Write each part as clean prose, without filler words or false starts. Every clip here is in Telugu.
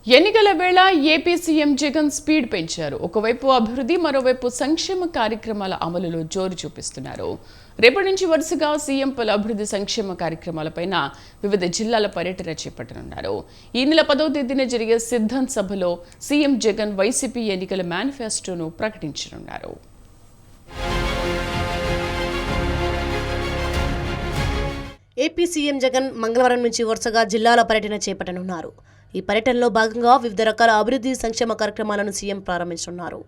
ఎన్నికల వేళ ఏపీ సీఎం జగన్ స్పీడ్ పెంచారు. ఒకవైపు అభివృద్ధి, మరోవైపు సంక్షేమ కార్యక్రమాల అమలులో జోరు చూపిస్తున్నారు. రేపటి నుంచి వరుసగా సీఎం పలు అభివృద్ధి సంక్షేమ కార్యక్రమాలపైన వివిధ జిల్లాల పర్యటన చేపట్టనున్నారు. ఈ నెల 10వ తేదీన జరిగే సిద్ధాంత్ సభలో సీఎం జగన్ వైసీపీ ఎన్నికల మేనిఫెస్టోను ప్రకటించనున్నారు. ఏపీ సీఎం జగన్ మంగళవారం నుంచి వరుసగా జిల్లాల పర్యటన చేపట్టనున్నారు. ఈ పర్యటనలో భాగంగా వివిధ రకాల అభివృద్ధి సంక్షేమ కార్యక్రమాలను సీఎం ప్రారంభించనున్నారు.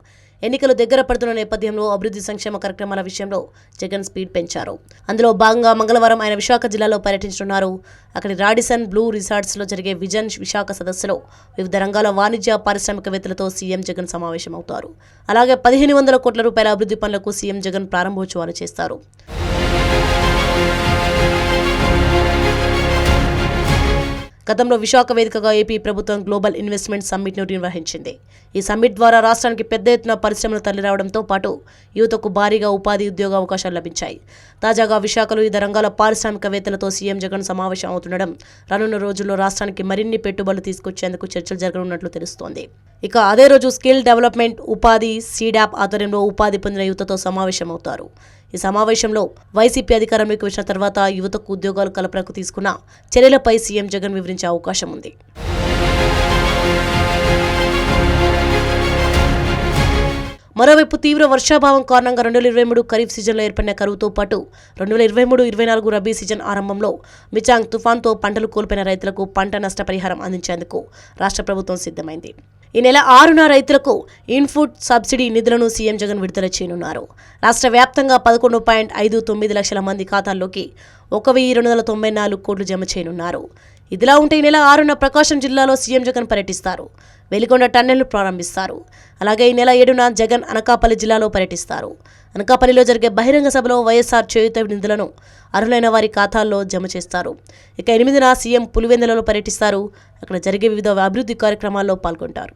ఎన్నికలు దగ్గర పడుతున్న నేపథ్యంలో అభివృద్ధి సంక్షేమ కార్యక్రమాల విషయంలో జగన్ స్పీడ్ పెంచారు. అందులో భాగంగా మంగళవారం ఆయన విశాఖ జిల్లాలో పర్యటించనున్నారు. అక్కడి రాడిసన్ బ్లూ రిసార్ట్స్లో జరిగే విజన్ విశాఖ సదస్సులో వివిధ రంగాల వాణిజ్య పారిశ్రామికవేత్తలతో సీఎం జగన్ సమావేశమవుతారు. అలాగే 1500 కోట్ల రూపాయల అభివృద్ధి పనులకు సీఎం జగన్ ప్రారంభోత్సవాలు చేస్తారు. గతంలో విశాఖ వేదికగా ఏపీ ప్రభుత్వం గ్లోబల్ ఇన్వెస్ట్మెంట్ సమ్మిట్ను నిర్వహించింది. ఈ సమ్మిట్ ద్వారా రాష్ట్రానికి పెద్ద ఎత్తున పరిశ్రమలు తరలిరావడంతో పాటు యువతకు భారీగా ఉపాధి ఉద్యోగ అవకాశాలు లభించాయి. తాజాగా విశాఖలో వివిధ రంగాల పారిశ్రామికవేత్తలతో సీఎం జగన్ సమావేశం అవుతుండడం రానున్న రోజుల్లో రాష్ట్రానికి మరిన్ని పెట్టుబడులు తీసుకొచ్చేందుకు చర్చలు జరగనున్నట్లు తెలుస్తోంది. ఇక అదే రోజు స్కిల్ డెవలప్మెంట్ ఉపాధి సీడాప్ ఆధ్వర్యంలో ఉపాధి పొందిన యువతతో సమావేశమవుతారు. ఈ సమావేశంలో వైసీపీ అధికారంలోకి వచ్చిన తర్వాత యువతకు ఉద్యోగాలు కల్పనకు తీసుకున్న చర్యలపై సీఎం జగన్ వివరించే అవకాశం ఉంది. మరోవైపు తీవ్ర వర్షాభావం కారణంగా 2023 ఖరీఫ్ సీజన్లో ఏర్పడిన కరువుతో పాటు 2023-24 రబీ సీజన్ ఆరంభంలో మిచాంగ్ తుఫాన్తో పంటలు కోల్పోయిన రైతులకు పంట నష్టపరిహారం అందించేందుకు రాష్ట్ర ప్రభుత్వం సిద్ధమైంది. ఈ నెల 6న రైతులకు ఇన్పుట్ సబ్సిడీ నిధులను సీఎం జగన్ విడుదల చేయనున్నారు. రాష్ట్ర వ్యాప్తంగా 11.59 లక్షల మంది ఖాతాల్లోకి 1294 కోట్లు జమ చేయనున్నారు. ఇదిలా ఉంటే ఈ నెల 6న ప్రకాశం జిల్లాలో సీఎం జగన్ పర్యటిస్తారు. వెలిగొండ టన్నెల్ను ప్రారంభిస్తారు. అలాగే ఈ నెల 7న జగన్ అనకాపల్లి జిల్లాలో పర్యటిస్తారు. అనకాపల్లిలో జరిగే బహిరంగ సభలో వైఎస్ఆర్ చేయూత నిధులను అర్హులైన వారి ఖాతాల్లో జమ చేస్తారు. ఇక 8న సీఎం పులివెందులలో పర్యటిస్తారు. అక్కడ జరిగే వివిధ అభివృద్ధి కార్యక్రమాల్లో పాల్గొంటారు.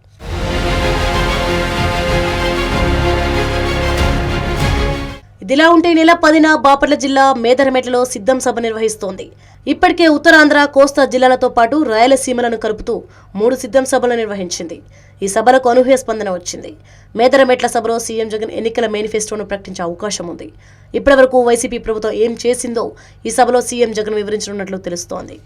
ఇదిలా ఉంటే ఈ నెల 10న బాపట్ల జిల్లా మేదరమెట్లలో సిద్ధం సభ నిర్వహిస్తోంది. ఇప్పటికే ఉత్తరాంధ్ర, కోస్తా జిల్లాలతో పాటు రాయలసీమలను కలుపుతూ 3 సిద్ధం సభలు నిర్వహించింది. ఈ సభలకు అనూహ్య స్పందన వచ్చింది. మేదరమెట్ల సభలో సీఎం జగన్ ఎన్నికల మేనిఫెస్టోను ప్రకటించే అవకాశం ఉంది. ఇప్పటివరకు వైసీపీ ప్రభుత్వం ఏం చేసిందో ఈ సభలో సీఎం జగన్ వివరించనున్నట్లు తెలుస్తోంది.